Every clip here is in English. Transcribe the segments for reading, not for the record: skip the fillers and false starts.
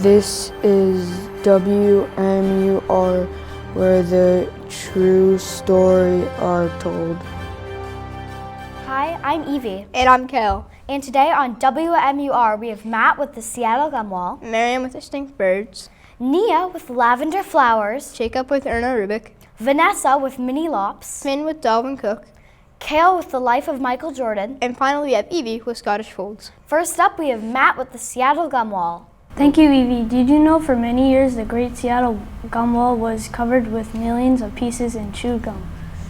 This is WMUR, where the true story are told. Hi, I'm Evie. And I'm Kel. And today on WMUR, we have Matt with the Seattle Gum Wall, Miriam with Distinct Birds, Nia with Lavender Flowers, Jacob with Erna Rubik, Vanessa with Mini Lops, Finn with Dalvin Cook, Kale with The Life of Michael Jordan, and finally we have Evie with Scottish Folds. First up, we have Matt with the Seattle Gum Wall. Thank you, Evie. Did you know for many years the Great Seattle Gum Wall was covered with millions of pieces of chewed gum?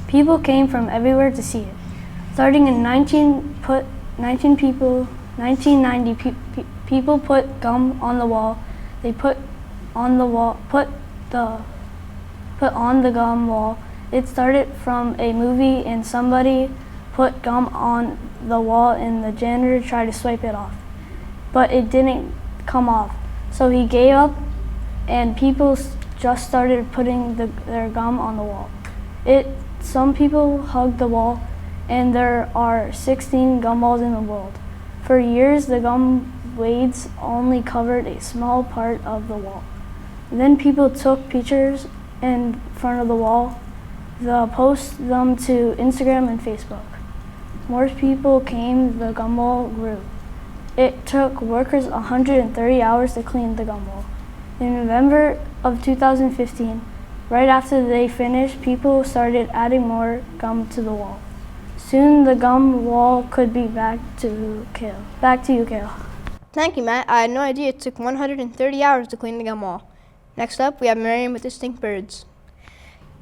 People came from everywhere to see it. Starting in 1990, people put gum on the wall. They put on the gum wall. It started from a movie, and somebody put gum on the wall, and the janitor tried to swipe it off, but it didn't come off. So he gave up, and people just started putting their gum on the wall. Some people hugged the wall, and there are 16 gum walls in the world. For years, the gum blades only covered a small part of the wall. Then people took pictures in front of the wall. They posted them to Instagram and Facebook. More people came, the gum wall grew. It took workers 130 hours to clean the gum wall. In November of 2015, right after they finished, people started adding more gum to the wall. Soon the gum wall could be back to you, Kale. Thank you, Matt. I had no idea it took 130 hours to clean the gum wall. Next up, we have Miriam with Distinct Birds.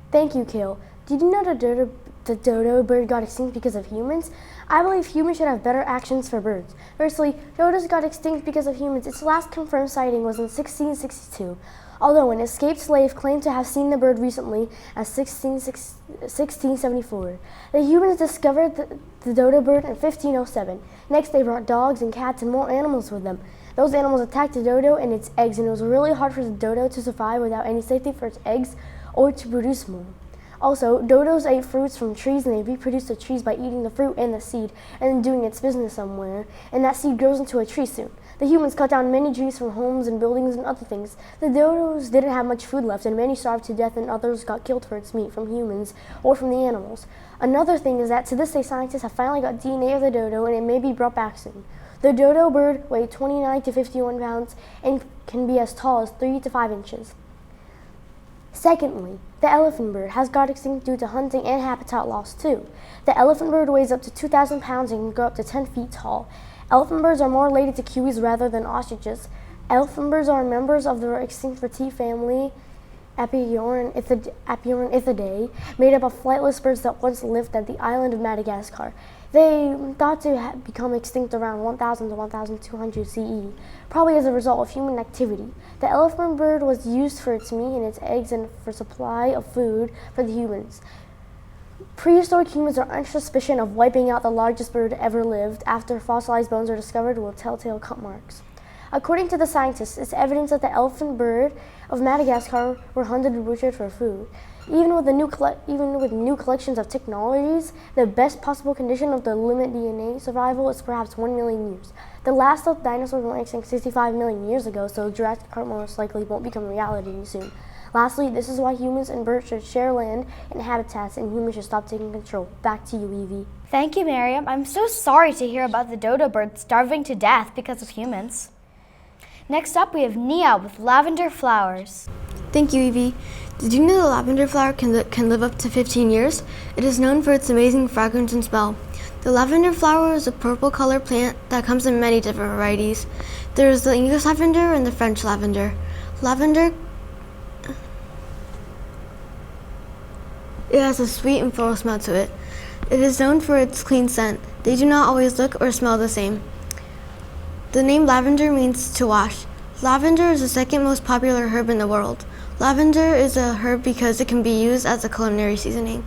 Thank you, Kale. Did you know the dodo bird got extinct because of humans? I believe humans should have better actions for birds. Firstly, dodos got extinct because of humans. Its last confirmed sighting was in 1662, although an escaped slave claimed to have seen the bird recently as 1674. The humans discovered the dodo bird in 1507. Next, they brought dogs and cats and more animals with them. Those animals attacked the dodo and its eggs, and it was really hard for the dodo to survive without any safety for its eggs or to produce more. Also, dodos ate fruits from trees, and they reproduced the trees by eating the fruit and the seed and then doing its business somewhere, and that seed grows into a tree soon. The humans cut down many trees from homes and buildings and other things. The dodos didn't have much food left, and many starved to death, and others got killed for its meat from humans or from the animals. Another thing is that to this day, scientists have finally got DNA of the dodo, and it may be brought back soon. The dodo bird weighed 29 to 51 pounds and can be as tall as 3 to 5 inches. Secondly, the elephant bird has got extinct due to hunting and habitat loss too. The elephant bird weighs up to 2,000 pounds and can grow up to 10 feet tall. Elephant birds are more related to kiwis rather than ostriches. Elephant birds are members of the extinct retic family Apioranithidae, made up of flightless birds that once lived at the island of Madagascar. They thought to become extinct around 1000 to 1200 CE, probably as a result of human activity. The elephant bird was used for its meat and its eggs and for supply of food for the humans. Prehistoric humans are under suspicion of wiping out the largest bird ever lived after fossilized bones are discovered with telltale cut marks. According to the scientists, it's evidence that the elephant bird of Madagascar were hunted and butchered for food. Even with new collections of technologies, the best possible condition of the limit DNA survival is perhaps 1 million years. The last of dinosaurs went extinct 65 million years ago, so Jurassic Park most likely won't become reality soon. Lastly, this is why humans and birds should share land and habitats, and humans should stop taking control. Back to you, Evie. Thank you, Miriam. I'm so sorry to hear about the dodo bird starving to death because of humans. Next up, we have Nia with Lavender Flowers. Thank you, Evie. Did you know the lavender flower can live up to 15 years? It is known for its amazing fragrance and smell. The lavender flower is a purple colored plant that comes in many different varieties. There is the English lavender and the French lavender. It has a sweet and floral smell to it. It is known for its clean scent. They do not always look or smell the same. The name lavender means to wash. Lavender is the second most popular herb in the world. Lavender is a herb because it can be used as a culinary seasoning.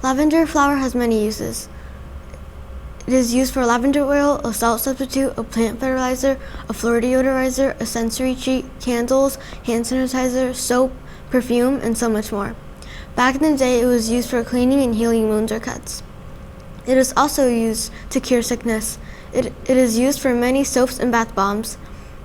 Lavender flower has many uses. It is used for lavender oil, a salt substitute, a plant fertilizer, a floor deodorizer, a sensory treat, candles, hand sanitizer, soap, perfume, and so much more. Back in the day, it was used for cleaning and healing wounds or cuts. It is also used to cure sickness. It is used for many soaps and bath bombs.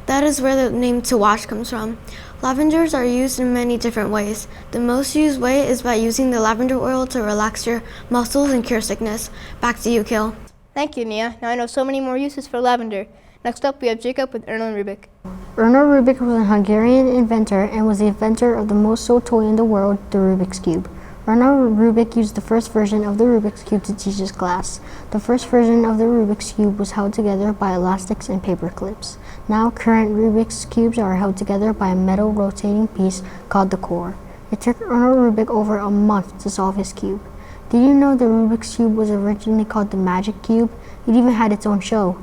That is where the name to wash comes from. Lavenders are used in many different ways. The most used way is by using the lavender oil to relax your muscles and cure sickness. Back to you, Kil. Thank you, Nia. Now I know so many more uses for lavender. Next up, we have Jacob with Erno Rubik. Erno Rubik was a Hungarian inventor and was the inventor of the most sold toy in the world, the Rubik's Cube. Erno Rubik used the first version of the Rubik's Cube to teach his class. The first version of the Rubik's Cube was held together by elastics and paper clips. Now, current Rubik's Cubes are held together by a metal rotating piece called the core. It took Erno Rubik over a month to solve his cube. Did you know the Rubik's Cube was originally called the Magic Cube? It even had its own show.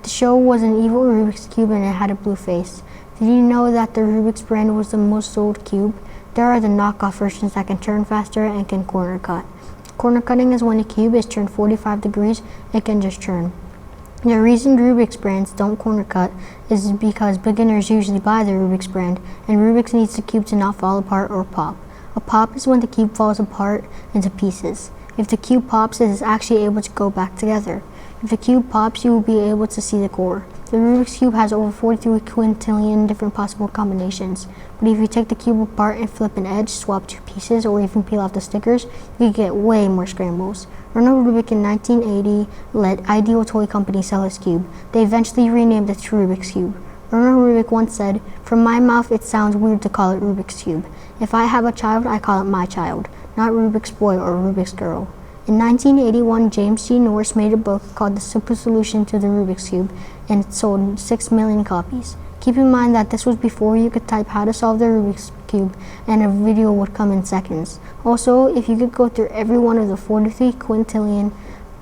The show was an evil Rubik's Cube and it had a blue face. Did you know that the Rubik's brand was the most sold cube? There are the knockoff versions that can turn faster and can corner cut. Corner cutting is when a cube is turned 45 degrees and can just turn. The reason Rubik's brands don't corner cut is because beginners usually buy the Rubik's brand, and Rubik's needs the cube to not fall apart or pop. A pop is when the cube falls apart into pieces. If the cube pops, it is actually able to go back together. If the cube pops, you will be able to see the core. The Rubik's Cube has over 43 quintillion different possible combinations. But if you take the cube apart and flip an edge, swap two pieces, or even peel off the stickers, you can get way more scrambles. Erno Rubik in 1980 let Ideal Toy Company sell his cube. They eventually renamed it to Rubik's Cube. Erno Rubik once said, "From my mouth it sounds weird to call it Rubik's Cube. If I have a child, I call it my child, not Rubik's boy or Rubik's girl." In 1981, James G. Norris made a book called The Simple Solution to the Rubik's Cube, and it sold 6 million copies. Keep in mind that this was before you could type how to solve the Rubik's Cube, and a video would come in seconds. Also, if you could go through every one of the 43 quintillion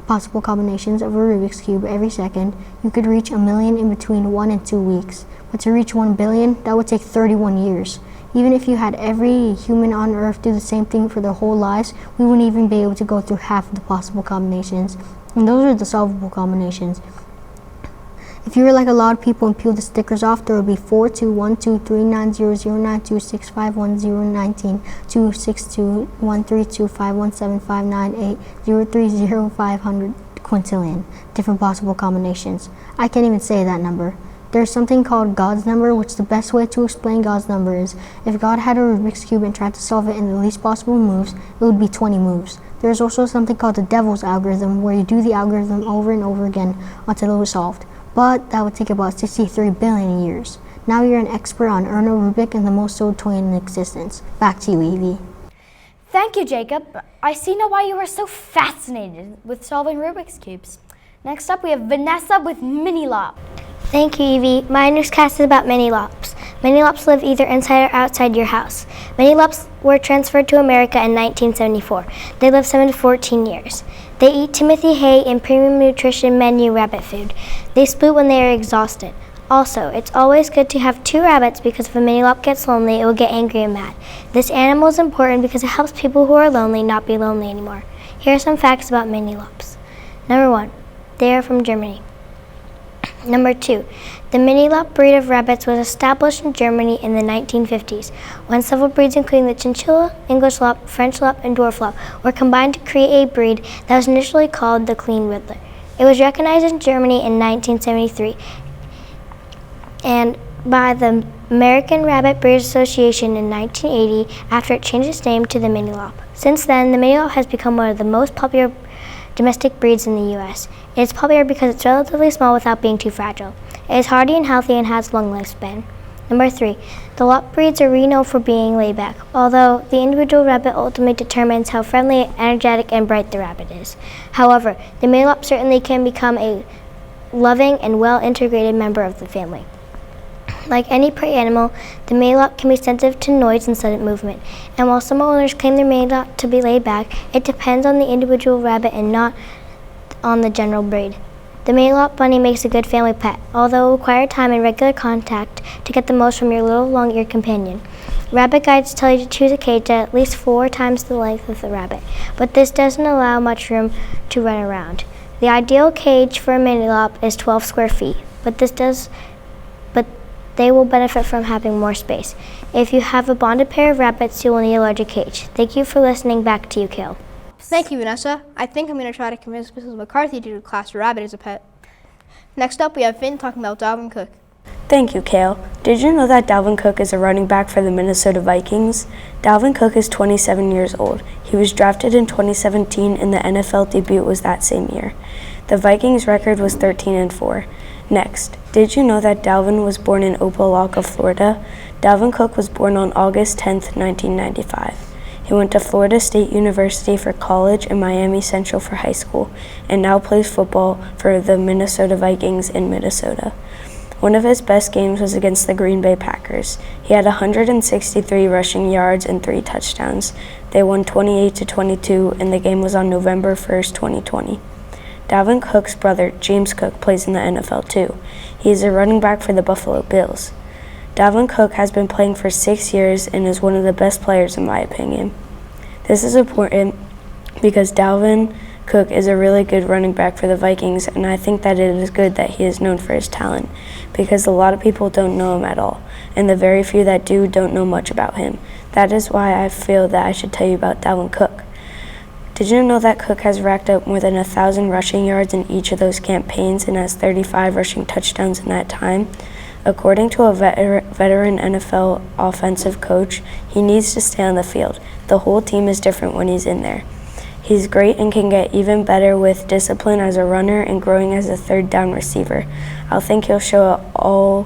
possible combinations of a Rubik's Cube every second, you could reach a million in between 1 and 2 weeks. But to reach 1 billion, that would take 31 years. Even if you had every human on Earth do the same thing for their whole lives, we wouldn't even be able to go through half of the possible combinations. And those are the solvable combinations. If you were like a lot of people and peeled the stickers off, there would be 4212390092651092265175980300500 quintillion different possible combinations. I can't even say that number. There's something called God's number, which the best way to explain God's number is if God had a Rubik's Cube and tried to solve it in the least possible moves, it would be 20 moves. There's also something called the devil's algorithm, where you do the algorithm over and over again until it was solved. But that would take about 63 billion years. Now you're an expert on Erno Rubik and the most sold toy in existence. Back to you, Evie. Thank you, Jacob. I see now why you were so fascinated with solving Rubik's Cubes. Next up, we have Vanessa with Mini Lop. Thank you, Evie. My newscast is about mini lops. Mini lops live either inside or outside your house. Mini lops were transferred to America in 1974. They live 7 to 14 years. They eat Timothy hay and premium nutrition menu rabbit food. They spoot when they are exhausted. Also, it's always good to have 2 rabbits because if a mini lop gets lonely, it will get angry and mad. This animal is important because it helps people who are lonely not be lonely anymore. Here are some facts about mini lops. Number 1, they are from Germany. Number 2, the mini lop breed of rabbits was established in Germany in the 1950s, when several breeds including the chinchilla, English lop, French lop, and dwarf lop were combined to create a breed that was initially called the Clean Riddler. It was recognized in Germany in 1973 and by the American Rabbit Breeders Association in 1980 after it changed its name to the mini lop. Since then, the mini lop has become one of the most popular domestic breeds in the U.S. It is popular because it's relatively small without being too fragile. It is hardy and healthy and has long lifespan. Number 3, the lop breeds are renowned for being laid back, although the individual rabbit ultimately determines how friendly, energetic, and bright the rabbit is. However, the mini lop certainly can become a loving and well-integrated member of the family. Like any prey animal, the mini lop can be sensitive to noise and sudden movement, and while some owners claim their mini lop to be laid back, it depends on the individual rabbit and not on the general breed. The mini lop bunny makes a good family pet, although it will require time and regular contact to get the most from your little long-eared companion. Rabbit guides tell you to choose a cage at least 4 times the length of the rabbit, but this doesn't allow much room to run around. The ideal cage for a mini lop is 12 square feet, but they will benefit from having more space. If you have a bonded pair of rabbits, you will need a larger cage. Thank you for listening. Back to you, Kale. Thank you, Vanessa. I think I'm going to try to convince Mrs. McCarthy to do a class for rabbit as a pet. Next up, we have Finn talking about Dalvin Cook. Thank you, Kale. Did you know that Dalvin Cook is a running back for the Minnesota Vikings? Dalvin Cook is 27 years old. He was drafted in 2017 and the NFL debut was that same year. The Vikings' record was 13-4. Next, did you know that Dalvin was born in Opa-locka, Florida? Dalvin Cook was born on August 10, 1995. He went to Florida State University for college and Miami Central for high school, and now plays football for the Minnesota Vikings in Minnesota. One of his best games was against the Green Bay Packers. He had 163 rushing yards and 3 touchdowns. They won 28-22, and the game was on November 1st, 2020. Dalvin Cook's brother, James Cook, plays in the NFL too. He is a running back for the Buffalo Bills. Dalvin Cook has been playing for 6 years and is one of the best players in my opinion. This is important because Dalvin Cook is a really good running back for the Vikings, and I think that it is good that he is known for his talent, because a lot of people don't know him at all, and the very few that do don't know much about him. That is why I feel that I should tell you about Dalvin Cook. Did you know that Cook has racked up more than 1,000 rushing yards in each of those campaigns and has 35 rushing touchdowns in that time? According to a veteran NFL offensive coach, he needs to stay on the field. The whole team is different when he's in there. He's great and can get even better with discipline as a runner and growing as a third down receiver. I think he'll show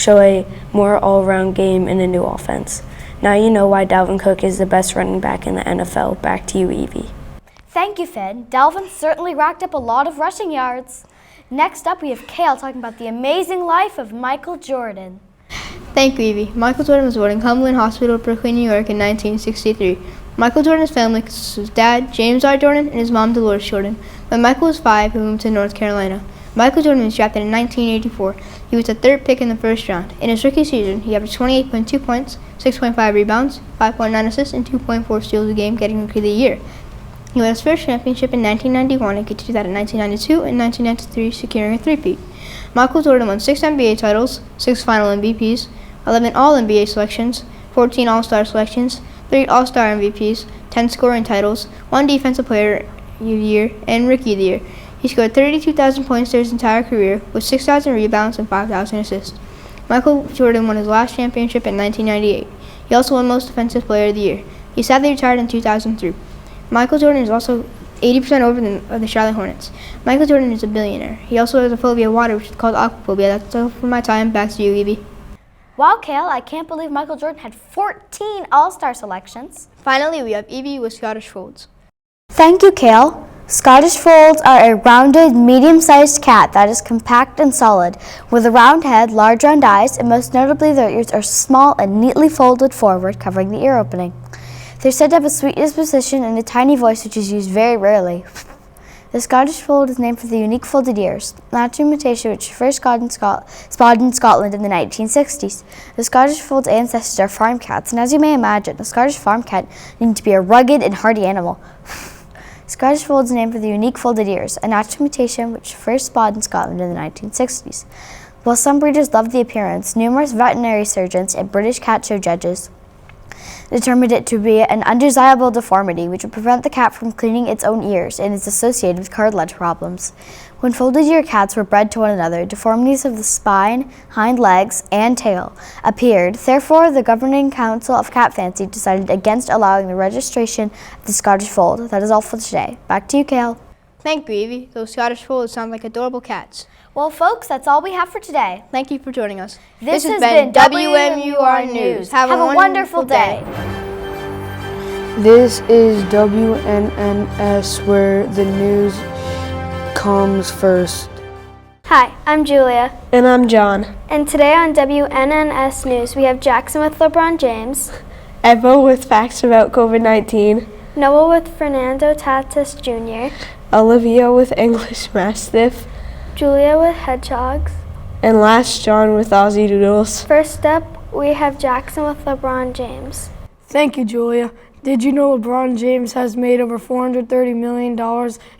a more all-around game in a new offense. Now you know why Dalvin Cook is the best running back in the NFL. Back to you, Evie. Thank you, Finn. Dalvin certainly racked up a lot of rushing yards. Next up, we have Kale talking about the amazing life of Michael Jordan. Thank you, Evie. Michael Jordan was born in Cumberland Hospital, Brooklyn, New York in 1963. Michael Jordan's family consists of his dad, James R. Jordan, and his mom, Dolores Jordan. When Michael was 5, he moved to North Carolina. Michael Jordan was drafted in 1984. He was the 3rd pick in the first round. In his rookie season, he averaged 28.2 points, 6.5 rebounds, 5.9 assists, and 2.4 steals a game, getting Rookie of the Year. He won his first championship in 1991 and continued that in 1992 and 1993, securing a three-peat. Michael Jordan won 6 NBA titles, 6 Final MVPs, 11 All-NBA selections, 14 All-Star selections, 3 All-Star MVPs, 10 scoring titles, 1 Defensive Player of the Year, and Rookie of the Year. He scored 32,000 points during his entire career, with 6,000 rebounds and 5,000 assists. Michael Jordan won his last championship in 1998. He also won Most Defensive Player of the Year. He sadly retired in 2003. Michael Jordan is also 80% over of the Charlotte Hornets. Michael Jordan is a billionaire. He also has a phobia of water, which is called aquaphobia. That's all for my time. Back to you, Evie. Wow, Kale, I can't believe Michael Jordan had 14 All-Star selections. Finally, we have Evie with Scottish Folds. Thank you, Kale. Scottish Folds are a rounded, medium-sized cat that is compact and solid, with a round head, large round eyes, and most notably their ears are small and neatly folded forward, covering the ear opening. They're said to have a sweet disposition and a tiny voice which is used very rarely. The Scottish Fold is named for the unique folded ears, natural mutation which first spotted in Scotland in the 1960s. The Scottish Fold's ancestors are farm cats, and as you may imagine, a Scottish farm cat needs to be a rugged and hardy animal. Scottish Fold is named for the unique folded ears, a natural mutation which first spotted in Scotland in the 1960s. While some breeders love the appearance, numerous veterinary surgeons and British cat show judges determined it to be an undesirable deformity which would prevent the cat from cleaning its own ears and is associated with cartilage problems. When folded ear cats were bred to one another, deformities of the spine, hind legs, and tail appeared. Therefore, the Governing Council of Cat Fancy decided against allowing the registration of the Scottish Fold. That is all for today. Back to you, Kale. Thank you, Evie. Those Scottish Folds sound like adorable cats. Well, folks, that's all we have for today. Thank you for joining us. This has been WMUR News. Have a wonderful day. This is WNNS, where the news comes first. Hi, I'm Julia. And I'm John. And today on WNNS News, we have Jackson with LeBron James, Evo with facts about COVID-19, Noah with Fernando Tatis Jr., Olivia with English Mastiff, Julia with Hedgehogs, and last John with Aussie Doodles. First up, we have Jackson with LeBron James. Thank you, Julia. Did you know LeBron James has made over $430 million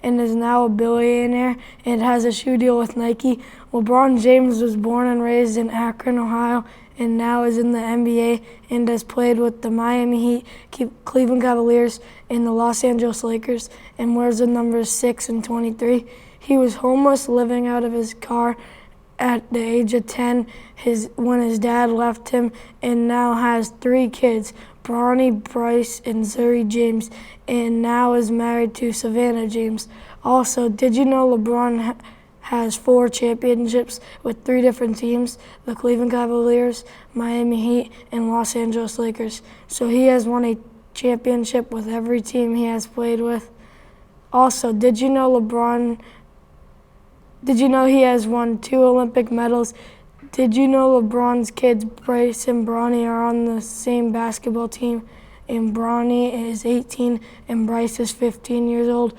and is now a billionaire and has a shoe deal with Nike? LeBron James was born and raised in Akron, Ohio, and now is in the NBA and has played with the Miami Heat, Cleveland Cavaliers, and the Los Angeles Lakers, and wears the numbers 6 and 23. He was homeless, living out of his car at the age of 10 when his dad left him, and now has 3 kids, Bronny, Bryce, and Zuri James, and now is married to Savannah James. Also, did you know LeBron has 4 championships with 3 different teams, the Cleveland Cavaliers, Miami Heat, and Los Angeles Lakers. So he has won a championship with every team he has played with. Also, did you know he has won 2 Olympic medals? Did you know LeBron's kids, Bryce and Bronny, are on the same basketball team? And Bronny is 18 and Bryce is 15 years old.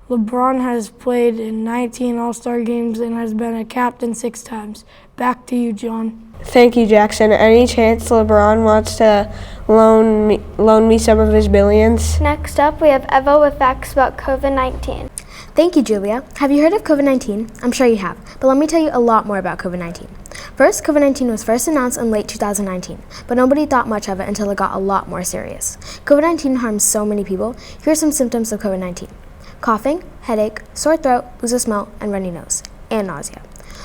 LeBron has played in 19 All-Star games and has been a captain 6 times. Back to you, John. Thank you, Jackson. Any chance LeBron wants to loan me some of his billions? Next up, we have Eva with facts about COVID-19. Thank you, Julia. Have you heard of COVID-19? I'm sure you have, but let me tell you a lot more about COVID-19. First, COVID-19 was first announced in late 2019, but nobody thought much of it until it got a lot more serious. COVID-19 harms so many people. Here are some symptoms of COVID-19. Coughing, headache, sore throat, lose of smell, and runny nose, and nausea.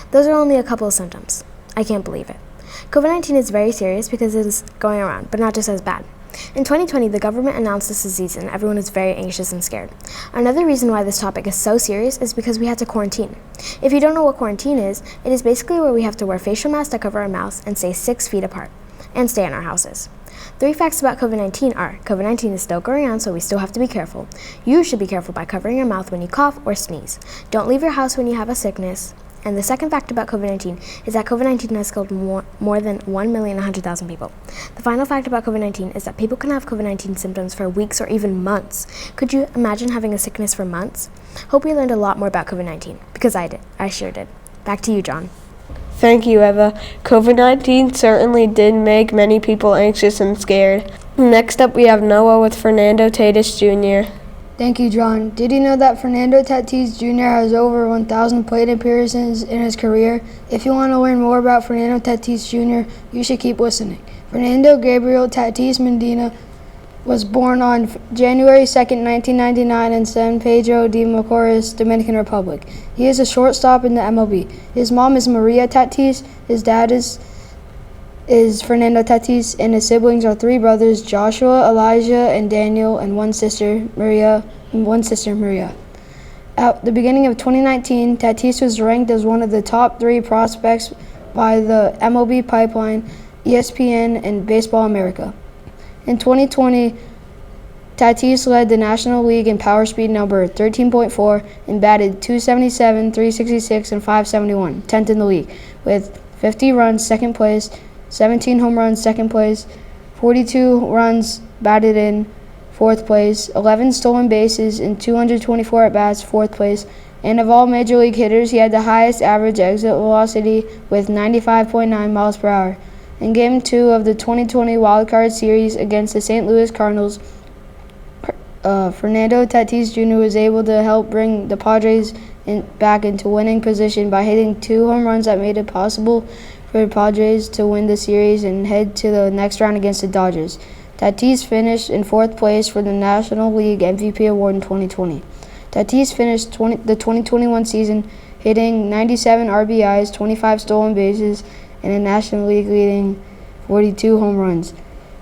Those are only a couple of symptoms. I can't believe it. COVID-19 is very serious because it is going around, but not just as bad. In 2020, the government announced this disease and everyone was very anxious and scared. Another reason why this topic is so serious is because we had to quarantine. If you don't know what quarantine is, it is basically where we have to wear facial masks that cover our mouths and stay 6 feet apart, and stay in our houses. 3 facts about COVID-19 are: COVID-19 is still going on, so we still have to be careful. You should be careful by covering your mouth when you cough or sneeze. Don't leave your house when you have a sickness. And the second fact about COVID-19 is that COVID-19 has killed more than 1,100,000 people. The final fact about COVID-19 is that people can have COVID-19 symptoms for weeks or even months. Could you imagine having a sickness for months? Hope you learned a lot more about COVID-19, because I did. I sure did. Back to you, John. Thank you, Eva. COVID-19 certainly did make many people anxious and scared. Next up, we have Noah with Fernando Tatis Jr. Thank you, John. Did you know that Fernando Tatis Jr. has over 1,000 plate appearances in his career? If you want to learn more about Fernando Tatis Jr., you should keep listening. Fernando Gabriel Tatis Medina was born on January 2nd, 1999 in San Pedro de Macorís, Dominican Republic. He is a shortstop in the MLB. His mom is Maria Tatis, his dad is Fernando Tatis, and his siblings are 3 brothers, Joshua, Elijah, and Daniel, and one sister, Maria. At the beginning of 2019, Tatis was ranked as one of the top 3 prospects by the MLB Pipeline, ESPN, and Baseball America. In 2020, Tatis led the National League in power speed number 13.4 and batted .277, .366, and .571, 10th in the league, with 50 runs, second place, 17 home runs, second place, 42 runs batted in, fourth place, 11 stolen bases, and 224 at-bats, fourth place. And of all major league hitters, he had the highest average exit velocity with 95.9 miles per hour. In Game 2 of the 2020 wildcard series against the St. Louis Cardinals, Fernando Tatis Jr. was able to help bring the Padres back into winning position by hitting 2 home runs that made it possible for the Padres to win the series and head to the next round against the Dodgers. Tatis finished in 4th place for the National League MVP award in 2020. Tatis finished the 2021 season hitting 97 RBIs, 25 stolen bases, and a National League leading 42 home runs.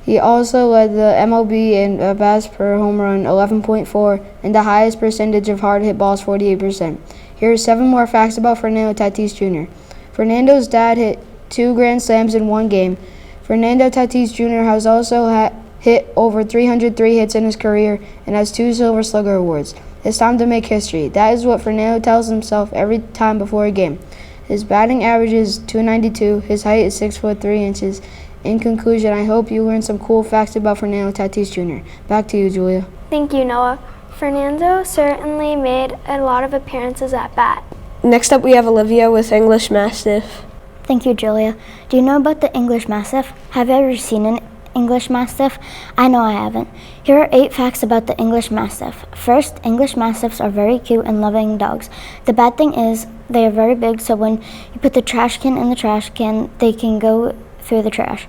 He also led the MLB in at-bats per home run, 11.4, and the highest percentage of hard hit balls, 48%. Here are 7 more facts about Fernando Tatis Jr. Fernando's dad hit 2 grand slams in 1 game. Fernando Tatis Jr. has also hit over 303 hits in his career and has 2 Silver Slugger awards. It's time to make history. That is what Fernando tells himself every time before a game. His batting average is .292. His height is 6'3". In conclusion, I hope you learned some cool facts about Fernando Tatis Jr. Back to you, Julia. Thank you, Noah. Fernando certainly made a lot of appearances at bat. Next up, we have Olivia with English Mastiff. Thank you, Julia. Do you know about the English Mastiff? Have you ever seen an English Mastiff? I know I haven't. Here are 8 facts about the English Mastiff. First, English Mastiffs are very cute and loving dogs. The bad thing is they are very big, so when you put the trash can in the trash can, they can go through the trash.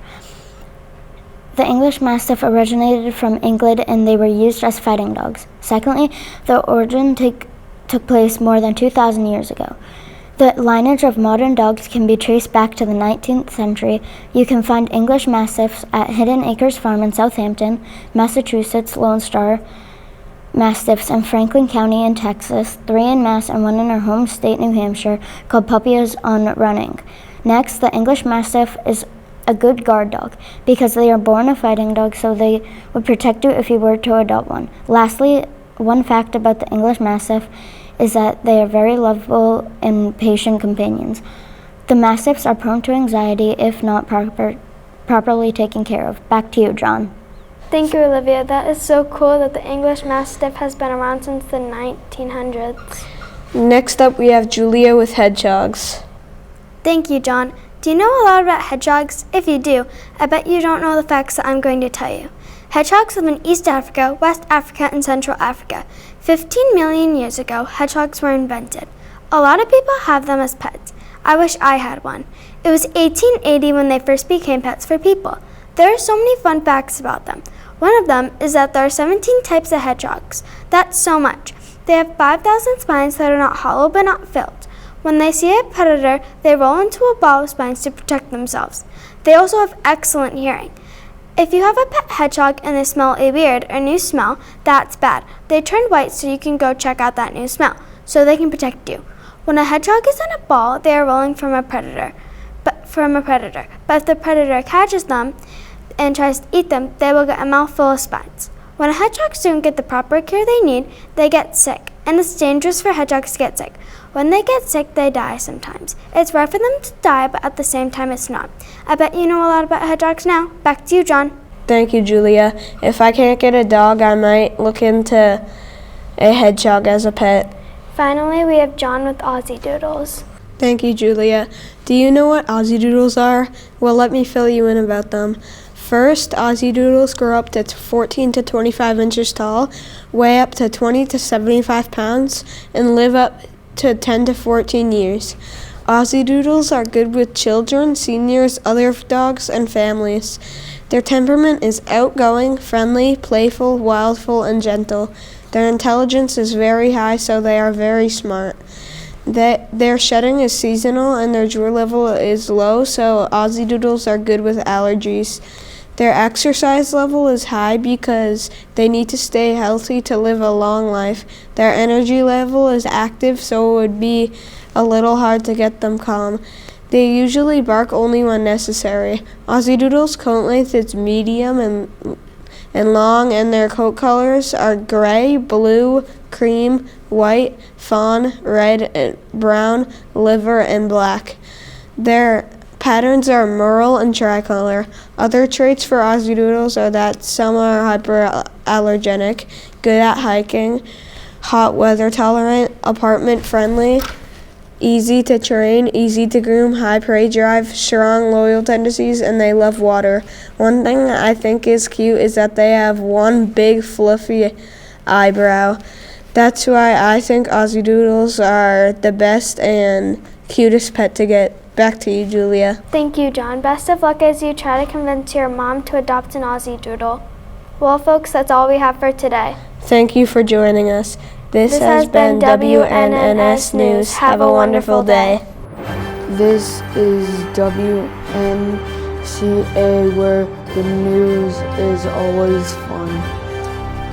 The English Mastiff originated from England and they were used as fighting dogs. Secondly, their origin took place more than 2,000 years ago. The lineage of modern dogs can be traced back to the 19th century. You can find English Mastiffs at Hidden Acres Farm in Southampton, Massachusetts, Lone Star Mastiffs in Franklin County in Texas, 3 in Mass and 1 in our home state, New Hampshire, called Puppies on Running. Next, the English Mastiff is a good guard dog because they are born a fighting dog, so they would protect you if you were to adopt one. Lastly, one fact about the English Mastiff is that they are very lovable and patient companions. The Mastiffs are prone to anxiety if not properly taken care of. Back to you, John. Thank you, Olivia. That is so cool that the English Mastiff has been around since the 1900s. Next up, we have Julia with hedgehogs. Thank you, John. Do you know a lot about hedgehogs? If you do, I bet you don't know the facts that I'm going to tell you. Hedgehogs live in East Africa, West Africa, and Central Africa. 15 million years ago, hedgehogs were invented. A lot of people have them as pets. I wish I had one. It was 1880 when they first became pets for people. There are so many fun facts about them. One of them is that there are 17 types of hedgehogs. That's so much. They have 5,000 spines that are not hollow but not filled. When they see a predator, they roll into a ball of spines to protect themselves. They also have excellent hearing. If you have a pet hedgehog and they smell a weird or new smell, that's bad. They turn white so you can go check out that new smell, so they can protect you. When a hedgehog is in a ball, they are rolling from a predator. But if the predator catches them and tries to eat them, they will get a mouthful of spines. When hedgehogs don't get the proper care they need, they get sick, and it's dangerous for hedgehogs to get sick. When they get sick, they die sometimes. It's rare for them to die, but at the same time, it's not. I bet you know a lot about hedgehogs now. Back to you, John. Thank you, Julia. If I can't get a dog, I might look into a hedgehog as a pet. Finally, we have John with Aussie Doodles. Thank you, Julia. Do you know what Aussie Doodles are? Well, let me fill you in about them. First, Aussie Doodles grow up to 14 to 25 inches tall, weigh up to 20 to 75 pounds, and live up to 10 to 14 years. Aussie Doodles are good with children, seniors, other dogs, and families. Their temperament is outgoing, friendly, playful, wildful, and gentle. Their intelligence is very high, so they are very smart. Their shedding is seasonal, and their drool level is low, so Aussie Doodles are good with allergies. Their exercise level is high because they need to stay healthy to live a long life. Their energy level is active, so it would be a little hard to get them calm. They usually bark only when necessary. Aussie Doodles' coat length is medium and long, and their coat colors are gray, blue, cream, white, fawn, red, brown, liver, and black. Their patterns are merle and tricolor. Other traits for Aussie Doodles are that some are hyperallergenic, good at hiking, hot weather tolerant, apartment friendly, easy to train, easy to groom, high prey drive, strong loyal tendencies, and they love water. One thing I think is cute is that they have one big fluffy eyebrow. That's why I think Aussie Doodles are the best and cutest pet to get. Back to you, Julia. Thank you, John. Best of luck as you try to convince your mom to adopt an Aussie Doodle. Well, folks, that's all we have for today. Thank you for joining us. This has been WNNS News. Have a wonderful day. This is WNCA, where the news is always fun.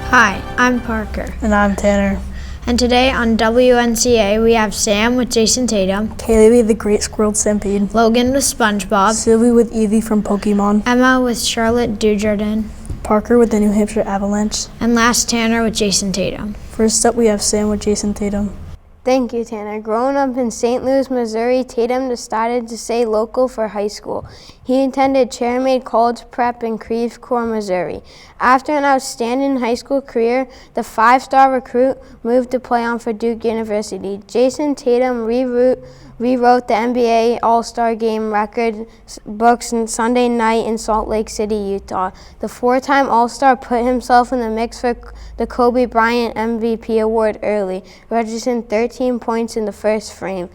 Hi, I'm Parker. And I'm Tanner. And today on WNCA, we have Sam with Jason Tatum, Kaylee the Great Squirrel Stampede, Logan with SpongeBob, Sylvie with Evie from Pokemon, Emma with Charlotte Dujardin, Parker with the New Hampshire Avalanche, and last Tanner with Jason Tatum. First up, we have Sam with Jason Tatum. Thank you, Tanner. Growing up in St. Louis, Missouri, Tatum decided to stay local for high school. He attended Chairmaid College Prep in Creve Coeur, Missouri. After an outstanding high school career, the five-star recruit moved to play on for Duke University. Jason Tatum rewrote the NBA All-Star Game record books on Sunday night in Salt Lake City, Utah. The four-time All-Star put himself in the mix for the Kobe Bryant MVP award early, registering 13 points in the first frame.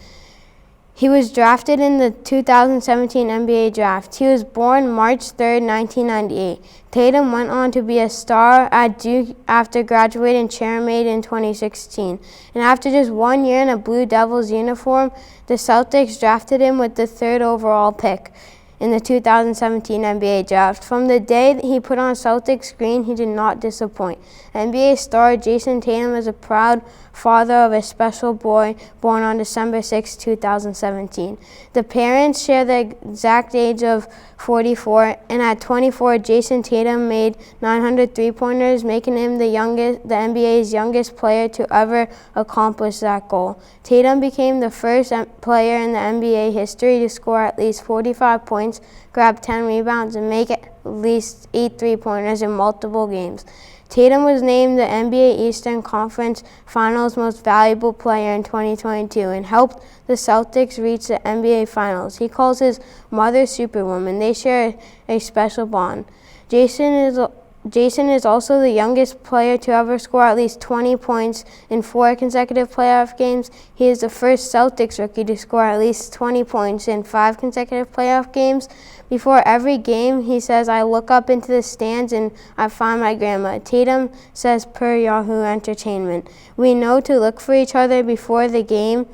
He was drafted in the 2017 NBA draft. He was born March 3, 1998. Tatum went on to be a star at Duke after graduating chairmaid in 2016. And after just 1 year in a Blue Devils uniform, the Celtics drafted him with the 3rd overall pick in the 2017 NBA draft. From the day that he put on Celtics green, he did not disappoint. NBA star Jason Tatum is a proud father of a special boy born on December 6, 2017. The parents share the exact age of 44, and at 24, Jason Tatum made 900 three-pointers, making him the NBA's youngest player to ever accomplish that goal. Tatum became the first player in the NBA history to score at least 45 points, grab 10 rebounds, and make at least 8 three-pointers in multiple games. Tatum was named the NBA Eastern Conference Finals Most Valuable Player in 2022 and helped the Celtics reach the NBA Finals. He calls his mother Superwoman. They share a special bond. Jason is also the youngest player to ever score at least 20 points in 4 consecutive playoff games. He is the first Celtics rookie to score at least 20 points in 5 consecutive playoff games. Before every game, he says, "I look up into the stands and I find my grandma." Tatum says per Yahoo Entertainment, "We know to look for each other before the game.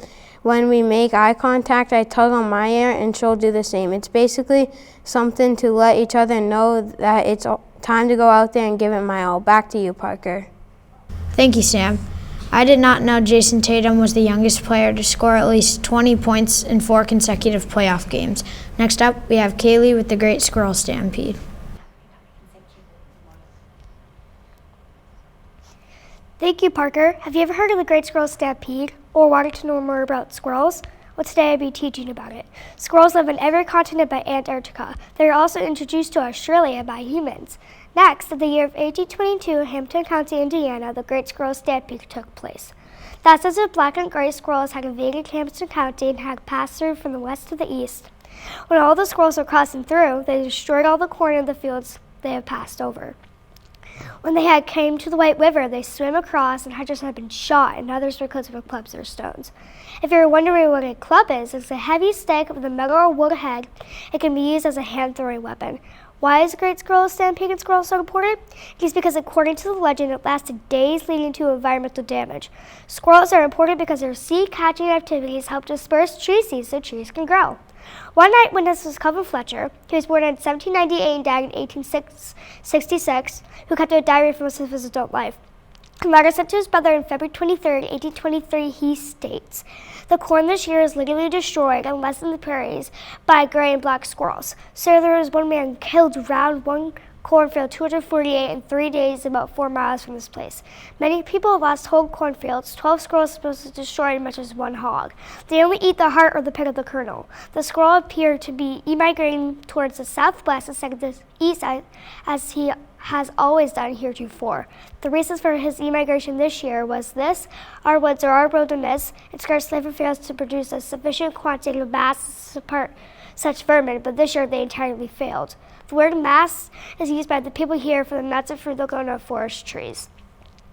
When we make eye contact, I tug on my ear and she'll do the same. It's basically something to let each other know that it's time to go out there and give it my all." Back to you, Parker. Thank you, Sam. I did not know Jason Tatum was the youngest player to score at least 20 points in 4 consecutive playoff games. Next up, we have Kaylee with the Great Squirrel Stampede. Thank you, Parker. Have you ever heard of the Great Squirrel Stampede or wanted to know more about squirrels? Well, today I'll be teaching about it. Squirrels live on every continent but Antarctica. They are also introduced to Australia by humans. Next, in the year of 1822 in Hampton County, Indiana, the Great Squirrel Stampede took place. Thousands of black and gray squirrels had invaded Hampton County and had passed through from the west to the east. When all the squirrels were crossing through, they destroyed all the corn in the fields they had passed over. When they had came to the White River, they swam across, and hunters had been shot, and others were killed with clubs or stones. If you're wondering what a club is, it's a heavy stake with a metal or wood head. It can be used as a hand-throwing weapon. Why is the Great Squirrel Stampede in squirrels so important? It is because, according to the legend, it lasted days, leading to environmental damage. Squirrels are important because their seed-catching activities help disperse tree seeds so trees can grow. One night when this was Calvin Fletcher, he was born in 1798 and died in 1866, who kept a diary for most of his adult life. A letter sent to his brother on February 23, 1823, he states, "The corn this year is literally destroyed and left in the prairies by gray and black squirrels. So there was one man killed round one cornfield 248 in 3 days about 4 miles from this place. Many people have lost whole cornfields. 12 squirrels are supposed to destroy as much as one hog. They only eat the heart or the pit of the kernel. The squirrel appeared to be migrating towards the southwest instead of the east as he has always done heretofore. The reasons for his emigration this year was this: our woods are our wilderness, and scarcely ever fails to produce a sufficient quantity of mass to support such vermin, but this year they entirely failed. The word mass is used by the people here for the nuts and fruit that grow on forest trees."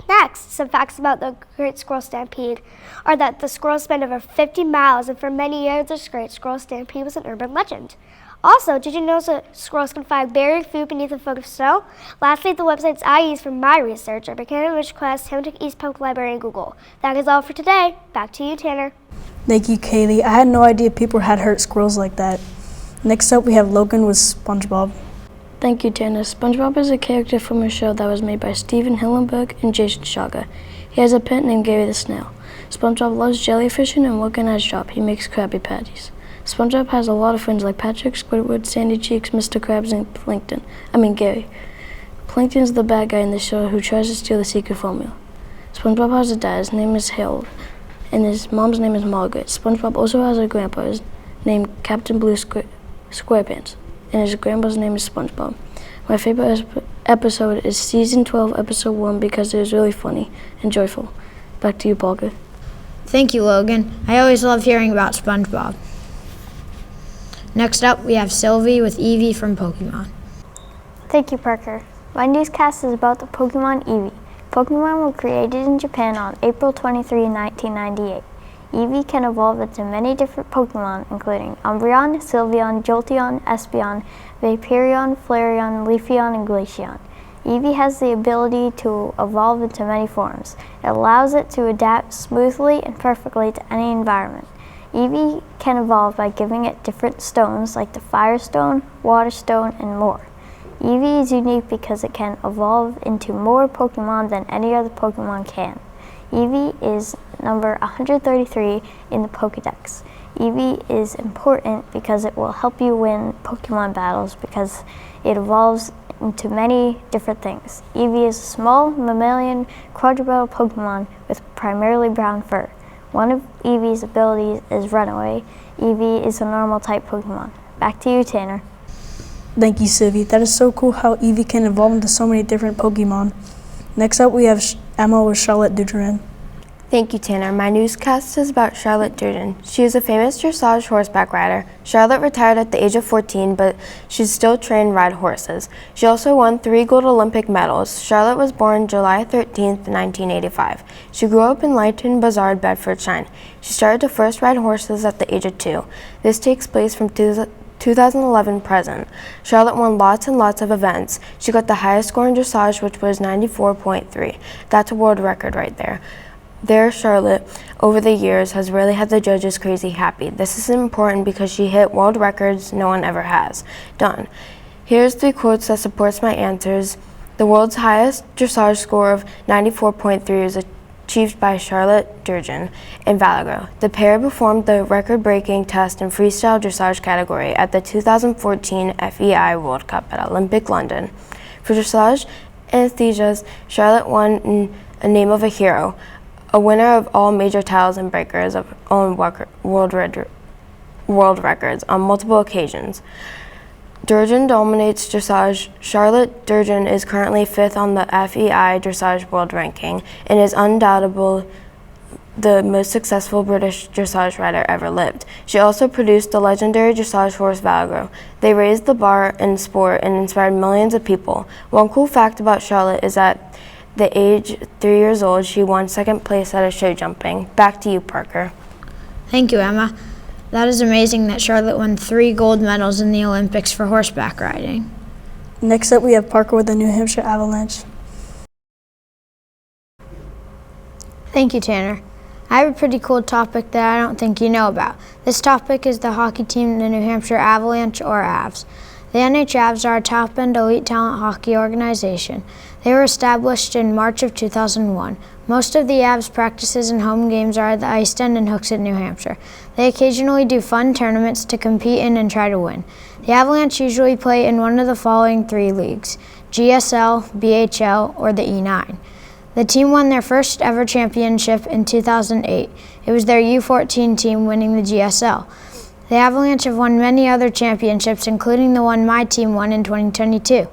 Next, some facts about the Great Squirrel Stampede are that the squirrels spanned over 50 miles, and for many years this Great Squirrel Stampede was an urban legend. Also, did you know that squirrels can find buried food beneath a foot of snow? Lastly, the websites I use for my research are Buchanan Ridge Quest, Hamilton East Public Library, and Google. That is all for today. Back to you, Tanner. Thank you, Kaylee. I had no idea people had hurt squirrels like that. Next up, we have Logan with SpongeBob. Thank you, Tanner. SpongeBob is a character from a show that was made by Steven Hillenburg and Jason Shaga. He has a pet named Gary the Snail. SpongeBob loves jellyfishing and working at his job. He makes Krabby Patties. SpongeBob has a lot of friends like Patrick, Squidward, Sandy Cheeks, Mr. Krabs, and Gary. Plankton is the bad guy in the show who tries to steal the secret formula. SpongeBob has a dad. His name is Harold, and his mom's name is Margaret. SpongeBob also has a grandpa named Captain Blue SquarePants, and his grandpa's name is SpongeBob. My favorite episode is Season 12, Episode 1, because it was really funny and joyful. Back to you, Parker. Thank you, Logan. I always love hearing about SpongeBob. Next up, we have Sylvie with Eevee from Pokemon. Thank you, Parker. My newscast is about the Pokemon Eevee. Pokemon were created in Japan on April 23, 1998. Eevee can evolve into many different Pokemon, including Umbreon, Sylveon, Jolteon, Espeon, Vaporeon, Flareon, Leafeon, and Glaceon. Eevee has the ability to evolve into many forms. It allows it to adapt smoothly and perfectly to any environment. Eevee can evolve by giving it different stones like the Fire Stone, Water Stone, and more. Eevee is unique because it can evolve into more Pokemon than any other Pokemon can. Eevee is number 133 in the Pokedex. Eevee is important because it will help you win Pokemon battles because it evolves into many different things. Eevee is a small mammalian quadrupedal Pokemon with primarily brown fur. One of Eevee's abilities is Runaway. Eevee is a normal type Pokemon. Back to you, Tanner. Thank you, Sylvie. That is so cool how Eevee can evolve into so many different Pokemon. Next up, we have Emma with Charlotte Dujardin. Thank you, Tanner. My newscast is about Charlotte Dujardin. She is a famous dressage horseback rider. Charlotte retired at the age of 14, but she still trained ride horses. She also won 3 gold Olympic medals. Charlotte was born July 13th, 1985. She grew up in Leighton Buzzard, Bedfordshire. She started to first ride horses at the age of 2. This takes place from 2011 present. Charlotte won lots and lots of events. She got the highest score in dressage, which was 94.3. That's a world record right there. Charlotte, over the years, has really had the judges crazy happy. This is important because she hit world records no one ever has done. Here's 3 quotes that supports my answers. The world's highest dressage score of 94.3 is achieved by Charlotte Dujardin and Valagro. The pair performed the record-breaking test in freestyle dressage category at the 2014 FEI World Cup at Olympic London. For dressage anesthesias, Charlotte won in a name of a hero, a winner of all major titles and breakers of own world records on multiple occasions. Dujardin dominates dressage. Charlotte Dujardin is currently 5th on the FEI Dressage World Ranking and is undoubtedly the most successful British dressage rider ever lived. She also produced the legendary dressage horse Valagro. They raised the bar in sport and inspired millions of people. One cool fact about Charlotte is that the age 3 years old, she won 2nd place at a show jumping. Back to you, Parker. Thank you, Emma. That is amazing that Charlotte won 3 gold medals in the Olympics for horseback riding. Next up, we have Parker with the New Hampshire Avalanche. Thank you, Tanner. I have a pretty cool topic that I don't think you know about. This topic is the hockey team, the New Hampshire Avalanche, or Avs. The NHAVs are a top-end elite talent hockey organization. They were established in March of 2001. Most of the Avs practices and home games are at the Ice Den in Hooksett, New Hampshire. They occasionally do fun tournaments to compete in and try to win. The Avalanche usually play in one of the following 3 leagues: GSL, BHL, or the E9. The team won their first ever championship in 2008. It was their U14 team winning the GSL. The Avalanche have won many other championships, including the one my team won in 2022.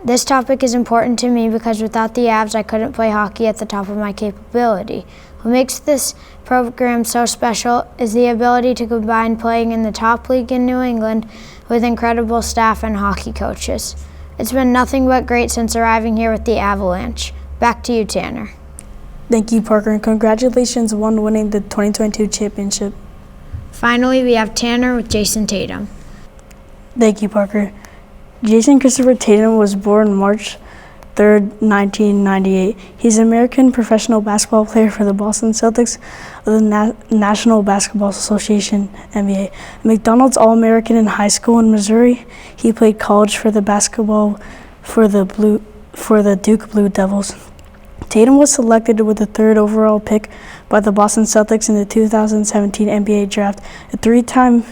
This topic is important to me because without the Avs, I couldn't play hockey at the top of my capability. What makes this program so special is the ability to combine playing in the top league in New England with incredible staff and hockey coaches. It's been nothing but great since arriving here with the Avalanche. Back to you, Tanner. Thank you, Parker, and congratulations on winning the 2022 championship. Finally, we have Tanner with Jason Tatum. Thank you, Parker. Jason Christopher Tatum was born March 3rd, 1998. He's an American professional basketball player for the Boston Celtics of the National Basketball Association, NBA. McDonald's All-American in high school in Missouri. He played college for the basketball for the Duke Blue Devils. Tatum was selected with the 3rd overall pick by the Boston Celtics in the 2017 NBA draft, a 3-time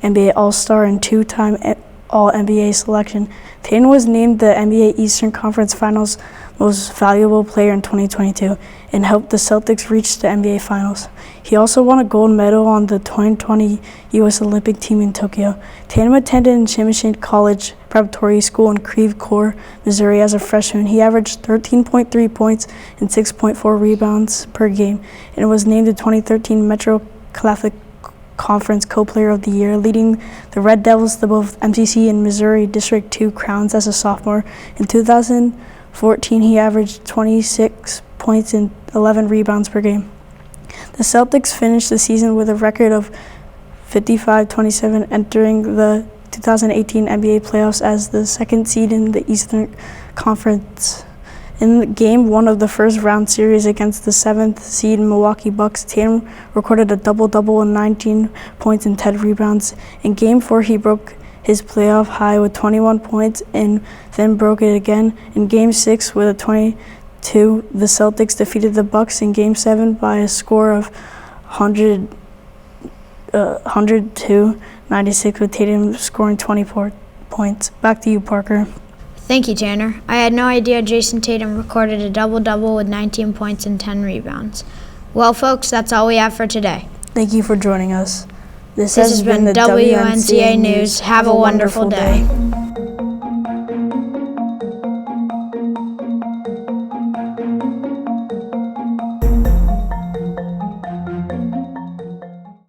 NBA All-Star and 2-time All-NBA selection. Tatum was named the NBA Eastern Conference Finals Most Valuable Player in 2022 and helped the Celtics reach the NBA Finals. He also won a gold medal on the 2020 U.S. Olympic team in Tokyo. Tatum attended Shamashin College Preparatory School in Creve Coeur, Missouri as a freshman. He averaged 13.3 points and 6.4 rebounds per game and was named the 2013 Metro Catholic Conference Co-Player of the Year, leading the Red Devils to both MCC and Missouri District 2 crowns as a sophomore. In 2014, he averaged 26 points and 11 rebounds per game. The Celtics finished the season with a record of 55-27, entering the 2018 NBA playoffs as the second seed in the Eastern Conference. In Game 1 of the first round series against the 7th seed Milwaukee Bucks, Tatum recorded a double-double with 19 points and 10 rebounds. In Game 4, he broke his playoff high with 21 points and then broke it again. In Game 6, with a 22, the Celtics defeated the Bucks in Game 7 by a score of 102-96, with Tatum scoring 24 points. Back to you, Parker. Thank you, Tanner. I had no idea Jason Tatum recorded a double-double with 19 points and 10 rebounds. Well, folks, that's all we have for today. Thank you for joining us. This has been the WNCA News. Have a wonderful day.